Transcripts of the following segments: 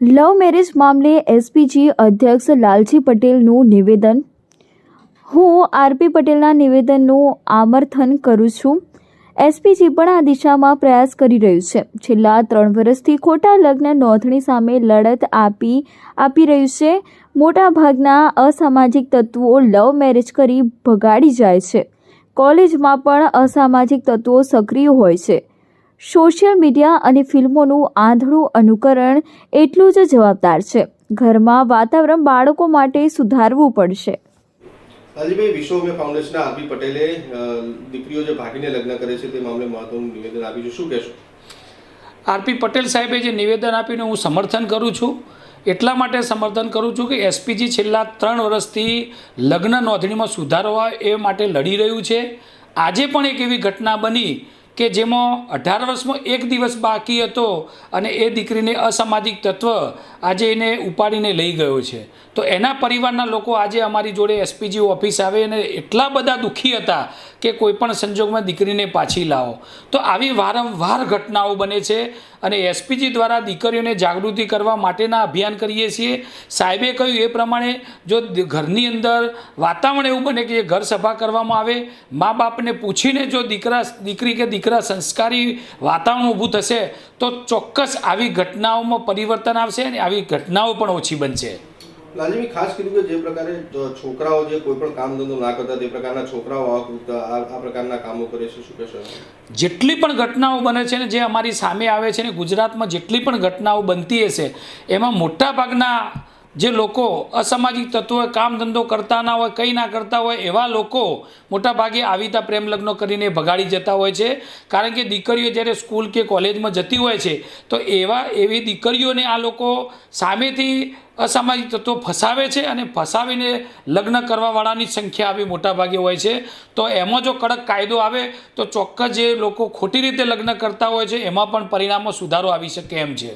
Love marriage મામલે SPG અધ્યક્ષ લાલજી પટેલનું નિવેદન। હું આરપી પટેલના નિવેદનનું સમર્થન કરું છું। એસપીજી પણ આ દિશામાં પ્રયાસ કરી રહ્યું છે। છેલ્લા 3 વર્ષથી ખોટા લગ્ન નોંધણી સામે લડત આપી રહ્યું છે। મોટાભાગના અસામાજિક તત્વો લવ મેરેજ કરી ભગાડી જાય છે। કોલેજમાં પણ અસામાજિક તત્વો સક્રિય હોય છે। સોશિયલ મીડિયા અને ફિલ્મોનું આંધળું અનુકરણ એટલું જ જવાબદાર છે। ઘરમાં વાતાવરણ બાળકો માટે સુધારવું પડશે। લાલજીભાઈ, વિશ્વ ફાઉન્ડેશનના આરપી પટેલે દીકરીઓ જે ભાગીને લગ્ન કરે છે તે મામલે મહત્વનું નિવેદન આપ્યું છે, શું કહેશો? આરપી પટેલ સાહેબે જે નિવેદન આપ્યું હું સમર્થન કરું છું। એટલા માટે સમર્થન કરું છું કે એસપીજી છેલ્લા 3 વર્ષથી લગ્ન નોંધણીમાં સુધારો હોય એ માટે લડી રહ્યું છે। આજે પણ એક એવી ઘટના બની કે જેમાં 18 વર્ષમાં 1 દિવસ બાકી હતો અને એ દીકરીને અસામાજિક તત્વ આજે એને ઉપાડીને લઈ ગયો છે। તો એના પરિવારના લોકો આજે અમારી જોડે એસપીજી ઓફિસ આવે અને એટલા બધા દુઃખી હતા કે કોઈપણ સંજોગમાં દીકરીને પાછી લાવો। તો આવી વારંવાર ઘટનાઓ બને છે અને એસપીજી દ્વારા દીકરીઓને જાગૃતિ કરવા માટેના અભિયાન કરીએ છીએ। સાહેબે કહ્યું એ પ્રમાણે જો ઘરની અંદર વાતાવરણ એવું બને કે ઘર સફા કરવામાં આવે, મા બાપને પૂછીને જો દીકરી કે દીકરા સંસ્કારી વાતાવરણ ઊભું થશે તો ચોક્કસ આવી ઘટનાઓમાં પરિવર્તન આવશે અને આવી ઘટનાઓ પણ ઓછી બનશે। લાલજીભાઈ, ખાસ કર્યું કે જે પ્રકારે છોકરાઓ જે કોઈ પણ કામ ધંધો ના કરતા તે પ્રકારના છોકરાઓ આ પ્રકારના કામો કરે છે, શું કહેશો? જેટલી પણ ઘટનાઓ બને છે ને જે અમારી સામે આવે છે ને ગુજરાતમાં જેટલી પણ ઘટનાઓ બનતી હશે એમાં મોટાભાગના જે લોકો અસામાજિક તત્વો કામ ધંધો કરતા ના હોય, કંઈ ના કરતા હોય એવા લોકો મોટાભાગે આવી રીતે પ્રેમ લગ્નો કરીને ભગાડી જતા હોય છે। કારણ કે દીકરીઓ જ્યારે સ્કૂલ કે કોલેજમાં જતી હોય છે તો એવી દીકરીઓને આ લોકો સામેથી અસામાજિક તત્વો ફસાવે છે અને ફસાવીને લગ્ન કરવાવાળાની સંખ્યા આવી મોટાભાગે હોય છે। તો એમાં જો કડક કાયદો આવે તો ચોક્કસ જે લોકો ખોટી રીતે લગ્ન કરતા હોય છે એમાં પણ પરિણામો સુધારો આવી શકે એમ છે।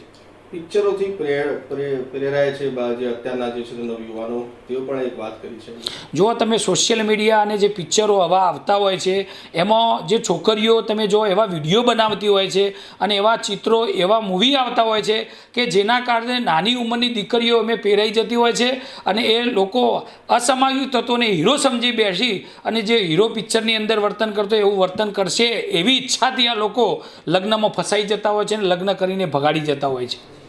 પિક્ચરોથી પ્રેરાય છે જે અત્યારના જે છે નવયુવાનો, તેઓ પણ એક વાત કરી છે। જો તમે સોશિયલ મીડિયા અને જે પિક્ચરો હવા આવતા હોય છે એમાં જે છોકરીઓ તમે જો એવા વિડીયો બનાવતી હોય છે અને એવા ચિત્રો એવા મૂવી આવતા હોય છે કે જેના કારણે નાની ઉંમરની દીકરીઓ અમે પહેરાઈ જતી હોય છે અને એ લોકો અસામાજિક તત્વોને હીરો સમજી બેસી અને જે હીરો પિક્ચરની અંદર વર્તન કરતો એવું વર્તન કરશે એવી ઈચ્છાથી આ લોકો લગ્નમાં ફસાઈ જતા હોય છે અને લગ્ન કરીને ભગાડી જતા હોય છે।